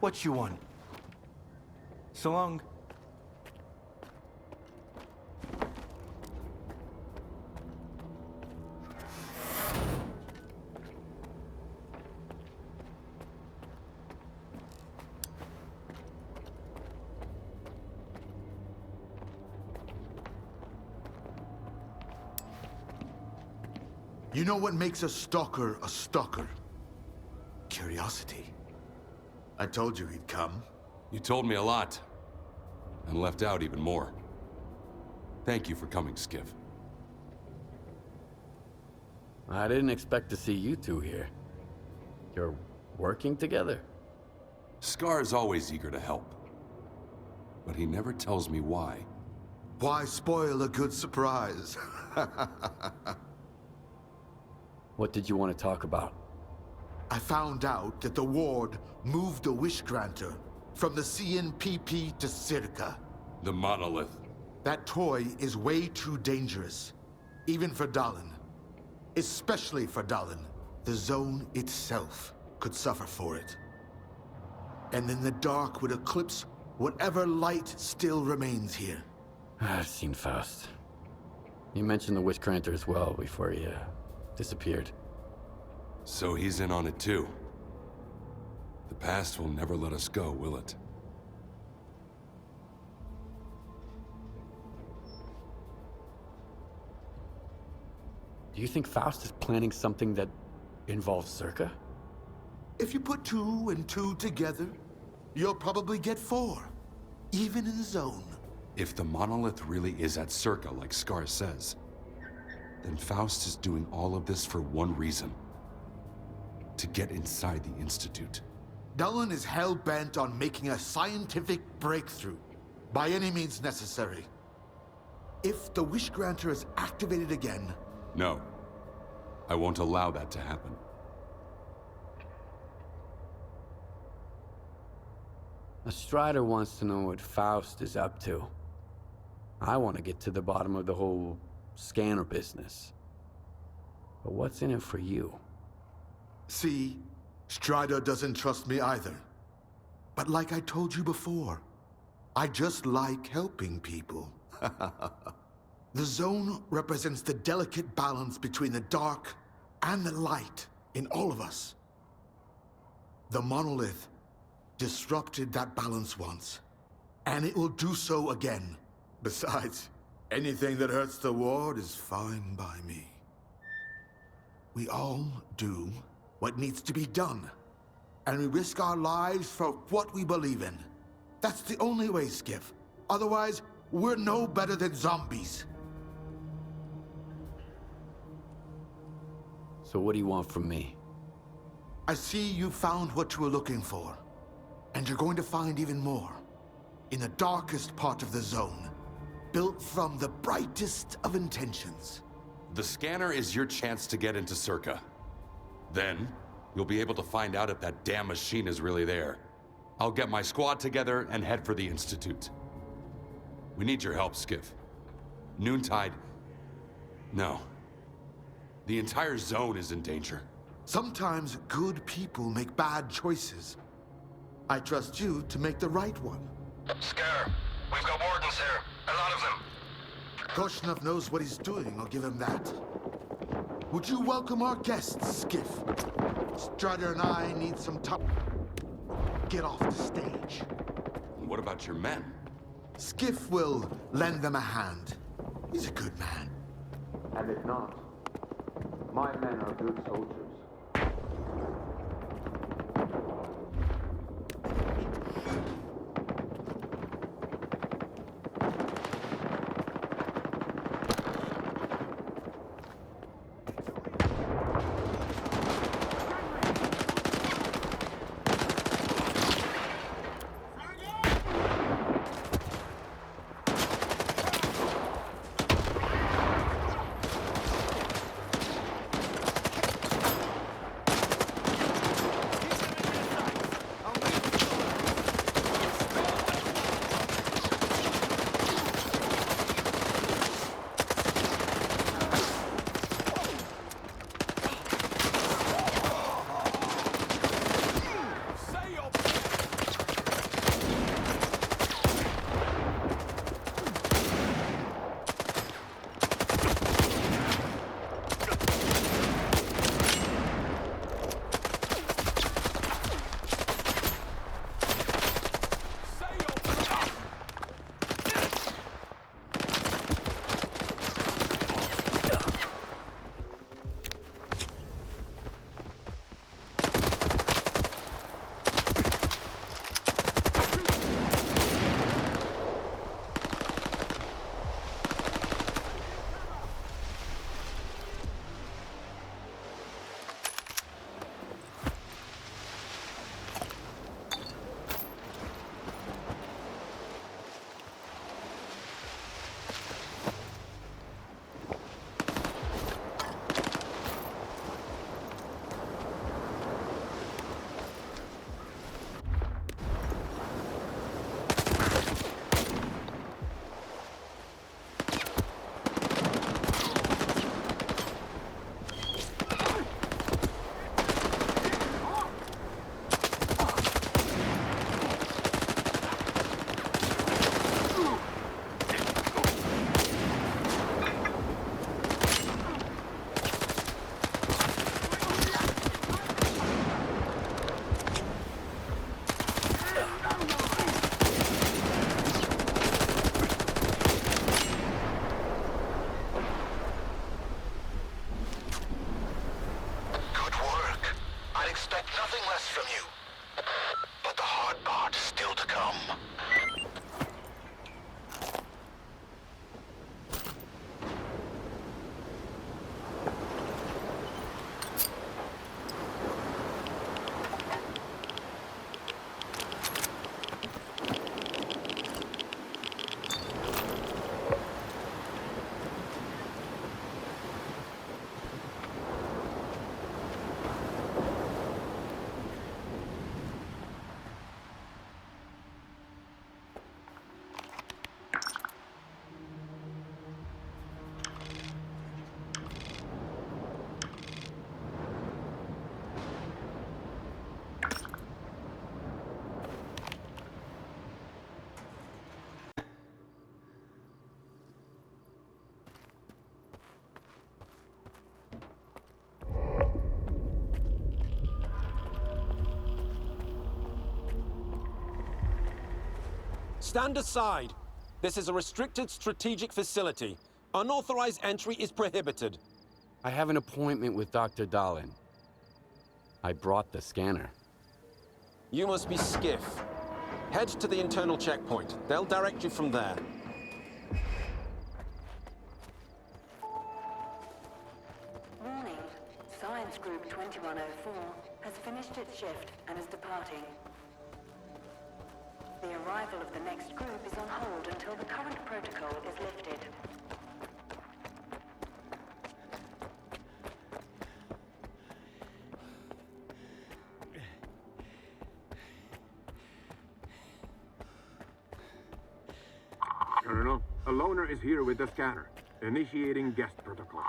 what you want. So long. You know what makes a stalker a stalker? Curiosity. I told you he'd come. You told me a lot, and left out even more. Thank you for coming, Skiff. I didn't expect to see you two here. You're working together? S.T.A.L.K.E.R is always eager to help, but he never tells me why. Why spoil a good surprise? What did you want to talk about? I found out that the Ward moved the Wish Granter from the CNPP to S.T.A.L.K.E.R. The monolith. That toy is way too dangerous, even for Dallin. Especially for Dallin. The zone itself could suffer for it. And then the dark would eclipse whatever light still remains here. I've seen Faust. You mentioned the Wish Granter as well before he disappeared. So he's in on it too. The past will never let us go, will it? Do you think Faust is planning something that involves S.T.A.L.K.E.R? If you put 2 and 2 together, you'll probably get 4. Even in the zone. If the monolith really is at S.T.A.L.K.E.R like S.T.A.R says, then Faust is doing all of this for one reason. To get inside the Institute. Dallin is hell-bent on making a scientific breakthrough, by any means necessary. If the Wish Granter is activated again... No. I won't allow that to happen. A Strider wants to know what Faust is up to. I want to get to the bottom of the whole scanner business. But what's in it for you? See, Strider doesn't trust me either. But like I told you before, I just like helping people. The zone represents the delicate balance between the dark and the light in all of us. The monolith disrupted that balance once, and it will do so again. Besides, anything that hurts the Ward is fine by me. We all do what needs to be done, and we risk our lives for what we believe in. That's the only way, Skiff. Otherwise, we're no better than zombies. So what do you want from me? I see you found what you were looking for, and you're going to find even more. In the darkest part of the zone, built from the brightest of intentions. The scanner is your chance to get into S.T.A.L.K.E.R. Then, you'll be able to find out if that damn machine is really there. I'll get my squad together and head for the Institute. We need your help, Skiff. Noontide... No. The entire zone is in danger. Sometimes good people make bad choices. I trust you to make the right one. S.T.A.L.K.E.R. We've got wardens here. A lot of them. Korshunov knows what he's doing, I'll give him that. Would you welcome our guests, Skiff? Strider and I need some time. Get off the stage. What about your men? Skiff will lend them a hand. He's a good man. And if not, my men are good soldiers. Stand aside. This is a restricted strategic facility. Unauthorized entry is prohibited. I have an appointment with Dr. Dahlin. I brought the scanner. You must be Skiff. Head to the internal checkpoint. They'll direct you from there. Warning. Science Group 2104 has finished its shift and is departing. The arrival of the next group is on hold until the current protocol is lifted. Colonel, a loner is here with the scanner. Initiating guest protocol.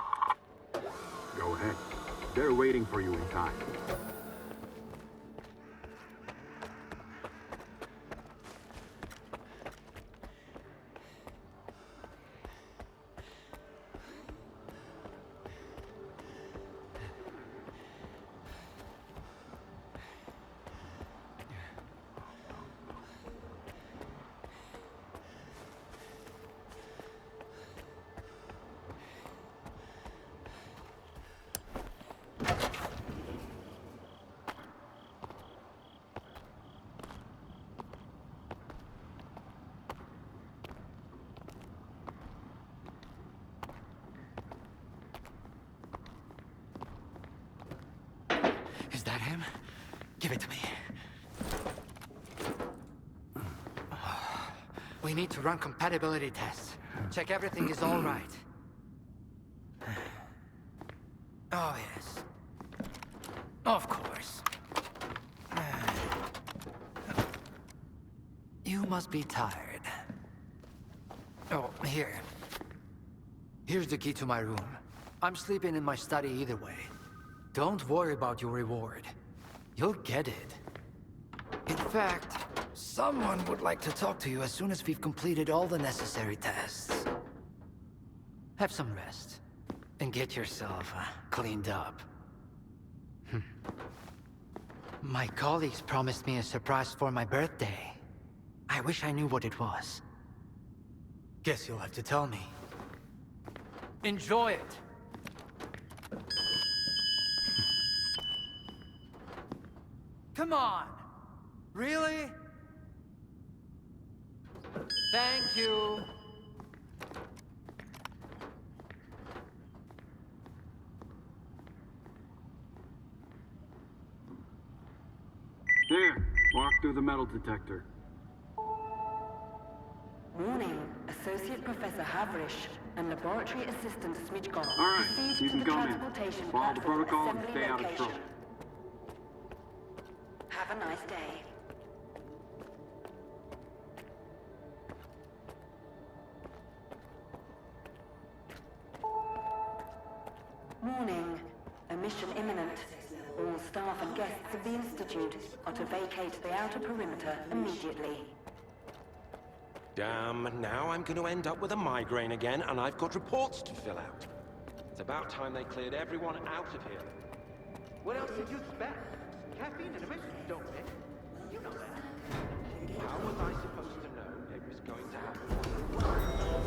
Go ahead. They're waiting for you inside. Is that him? Give it to me. We need to run compatibility tests. Check everything is all right. Oh, yes. Of course. You must be tired. Oh, here. Here's the key to my room. I'm sleeping in my study either way. Don't worry about your reward. You'll get it. In fact, someone would like to talk to you as soon as we've completed all the necessary tests. Have some rest, and get yourself cleaned up. My colleagues promised me a surprise for my birthday. I wish I knew what it was. Guess you'll have to tell me. Enjoy it! Come on! Really? Thank you! There, walk through the metal detector. Warning. Associate Professor Havrish and Laboratory Assistant Smitchkov All right, proceed you to can the come in. transportation Follow the platform protocol and assembly stay out of location. trouble. Have a nice day. Warning. Emission imminent. All staff and guests of the Institute are to vacate the outer perimeter immediately. Damn, now I'm going to end up with a migraine again, and I've got reports to fill out. It's about time they cleared everyone out of here. What else did you expect? Caffeine and emissions don't mix. You know that. How was I supposed to know it was going to happen?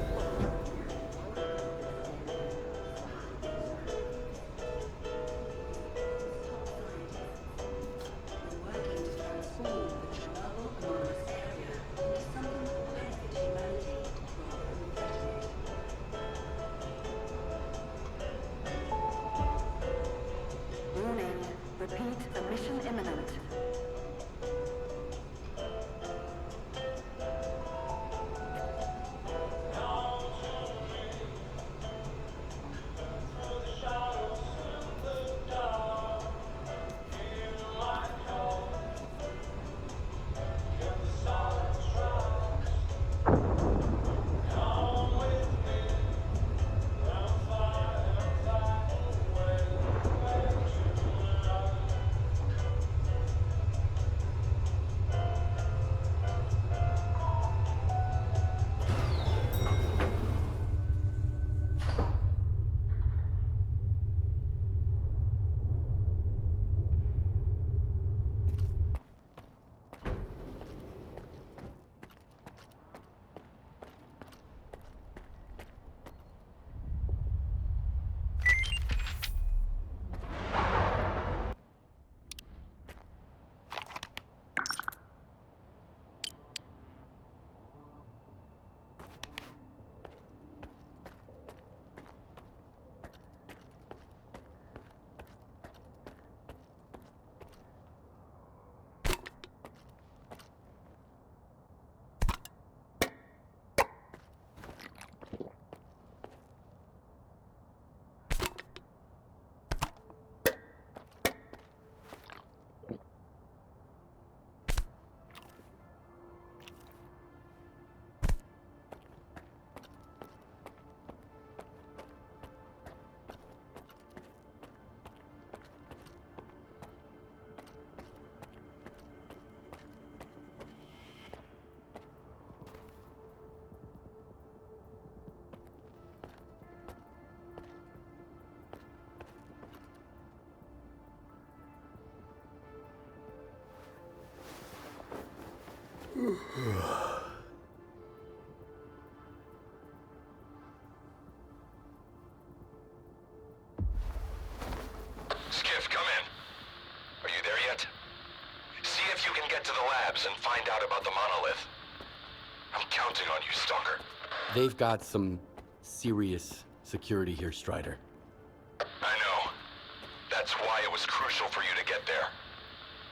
Working to transform the Chernobyl anomalous area into something that will benefit humanity rather than threaten it. Warning. Repeat, emission imminent. Skiff, come in. Are you there yet? See if you can get to the labs and find out about the monolith. I'm counting on you, Stalker. They've got some serious security here, Strider. I know. That's why it was crucial for you to get there.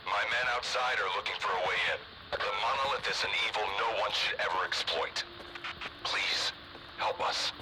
My men outside are looking for a way in. The monolith is an evil no one should ever exploit. Please, help us.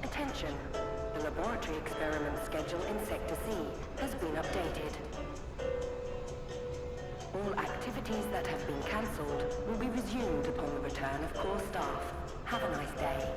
Attention. The laboratory experiment schedule in Sector C has been updated. All activities that have been cancelled will be resumed upon the return of core staff. Have a nice day.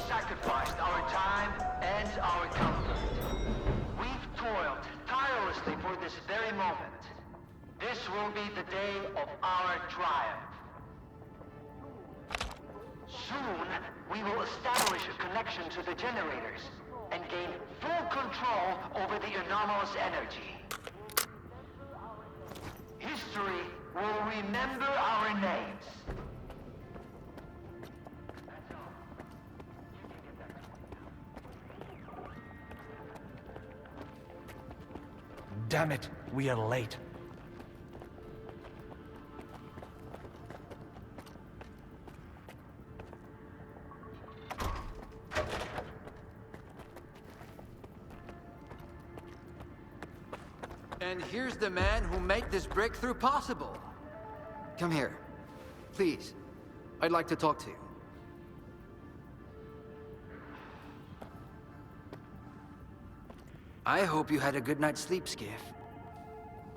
Sacrificed our time and our comfort. We've toiled tirelessly for this very moment. This will be the day of our triumph. Soon, we will establish a connection to the generators and gain full control over the anomalous energy. History will remember our names. Damn it, we are late. And here's the man who made this breakthrough possible. Come here. Please. I'd like to talk to you. I hope you had a good night's sleep, Skiff.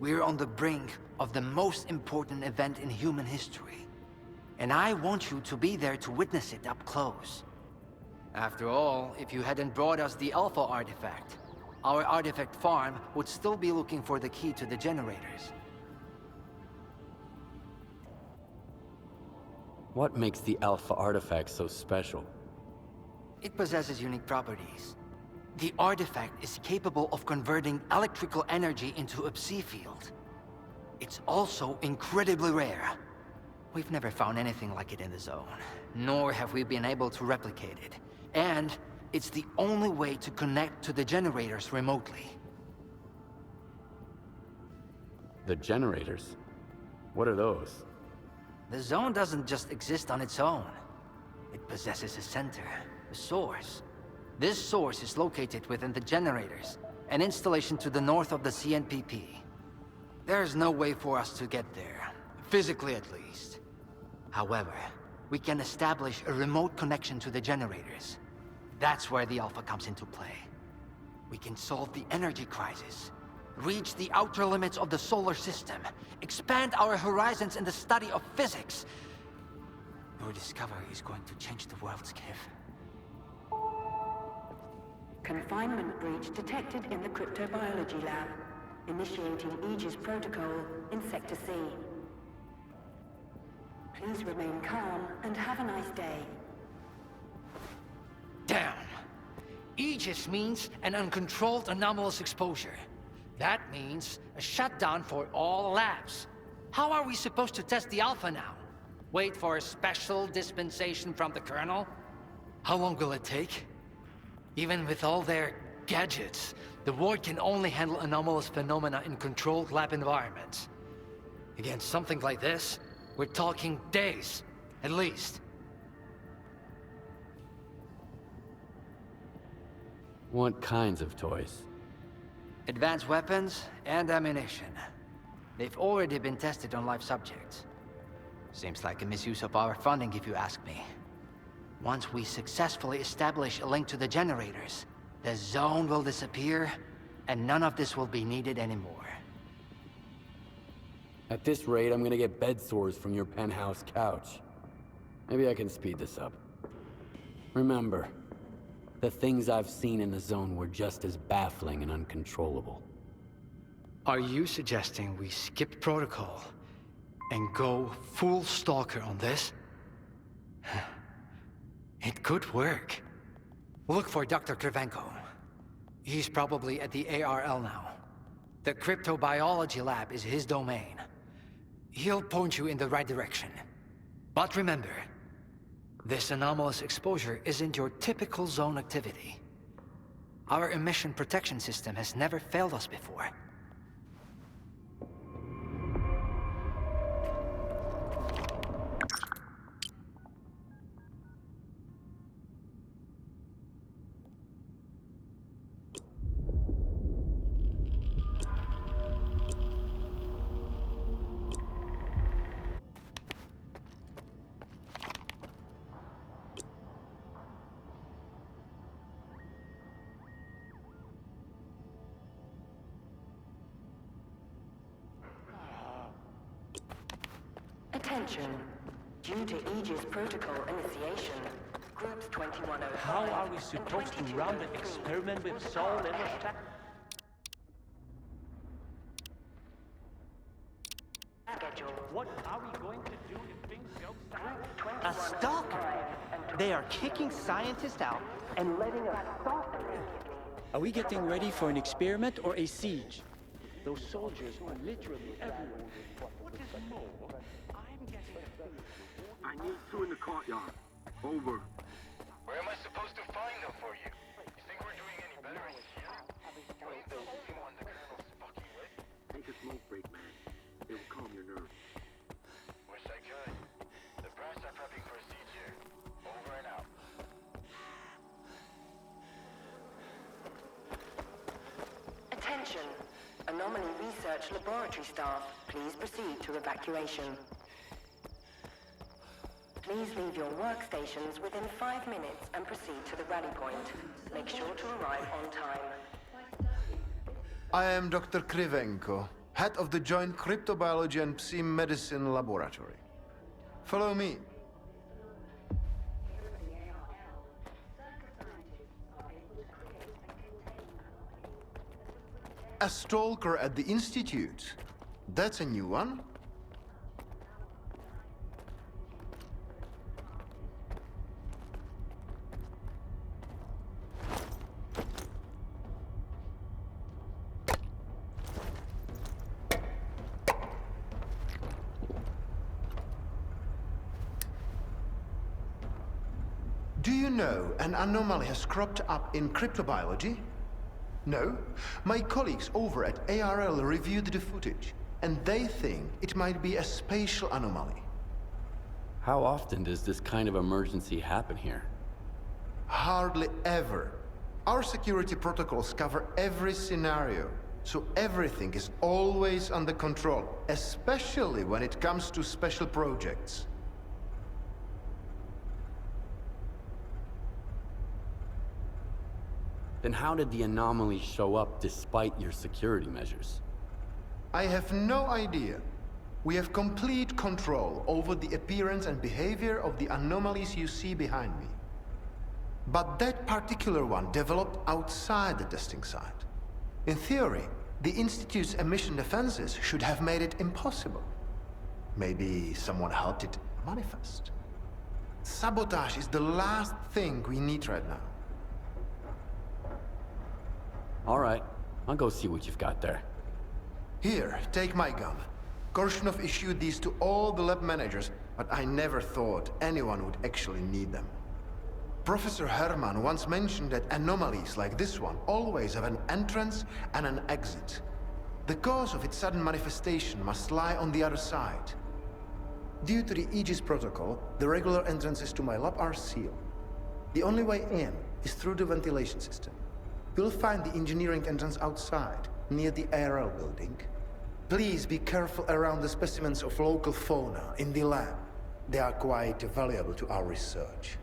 We're on the brink of the most important event in human history. And I want you to be there to witness it up close. After all, if you hadn't brought us the Alpha artifact, our artifact farm would still be looking for the key to the generators. What makes the Alpha artifact so special? It possesses unique properties. The artifact is capable of converting electrical energy into a psi field. It's also incredibly rare. We've never found anything like it in the zone, nor have we been able to replicate it. And it's the only way to connect to the generators remotely. The generators? What are those? The zone doesn't just exist on its own. It possesses a center, a source. This source is located within the generators, an installation to the north of the CNPP. There's no way for us to get there, physically at least. However, we can establish a remote connection to the generators. That's where the Alpha comes into play. We can solve the energy crisis, reach the outer limits of the solar system, expand our horizons in the study of physics. Your discovery is going to change the world, Skiff. Confinement breach detected in the cryptobiology lab. Initiating Aegis protocol in Sector C. Please remain calm and have a nice day. Damn! Aegis means an uncontrolled anomalous exposure. That means a shutdown for all labs. How are we supposed to test the Alpha now? Wait for a special dispensation from the Colonel? How long will it take? Even with all their gadgets, the Ward can only handle anomalous phenomena in controlled lab environments. Against something like this, we're talking days, at least. What kinds of toys? Advanced weapons and ammunition. They've already been tested on live subjects. Seems like a misuse of our funding, if you ask me. Once we successfully establish a link to the generators, the zone will disappear, and none of this will be needed anymore. At this rate, I'm gonna get bed sores from your penthouse couch. Maybe I can speed this up. Remember, the things I've seen in the zone were just as baffling and uncontrollable. Are you suggesting we skip protocol and go full Stalker on this? It could work. Look for Dr. Krivenko. He's probably at the ARL now. The cryptobiology lab is his domain. He'll point you in the right direction. But remember, this anomalous exposure isn't your typical zone activity. Our emission protection system has never failed us before. Attention. Due to Aegis protocol initiation, groups 2105 How are we supposed to run the experiment with Saul in the schedule. What are we going to do if things go south? A stalker! They are kicking scientists out and letting us stalk them. Are we getting ready for an experiment or a siege? Those soldiers are literally everywhere. What is more, I'm getting a feeling. I need two in the courtyard. Over. Where am I supposed to find them for you? You think we're doing any better in here? You ain't the only one the Colonel's fucking with. Take a smoke break, man. It'll calm your nerves. Wish I could. The brass are prepping for a siege here. Over and out. Attention. Anomaly Research Laboratory staff, please proceed to evacuation. Please leave your workstations within 5 minutes and proceed to the rally point. Make sure to arrive on time. I am Dr. Krivenko, head of the Joint Cryptobiology and Psi Medicine Laboratory. Follow me. A Stalker at the Institute. That's a new one. Do you know an anomaly has cropped up in cryptobiology? No? My colleagues over at ARL reviewed the footage, and they think it might be a spatial anomaly. How often does this kind of emergency happen here? Hardly ever. Our security protocols cover every scenario, so everything is always under control, especially when it comes to special projects. Then how did the anomaly show up despite your security measures? I have no idea. We have complete control over the appearance and behavior of the anomalies you see behind me. But that particular one developed outside the testing site. In theory, the Institute's emission defenses should have made it impossible. Maybe someone helped it manifest. Sabotage is the last thing we need right now. All right. I'll go see what you've got there. Here, take my gun. Korshunov issued these to all the lab managers, but I never thought anyone would actually need them. Professor Herman once mentioned that anomalies like this one always have an entrance and an exit. The cause of its sudden manifestation must lie on the other side. Due to the Aegis protocol, the regular entrances to my lab are sealed. The only way in is through the ventilation system. You'll find the engineering entrance outside, near the ARL building. Please be careful around the specimens of local fauna in the lab. They are quite valuable to our research.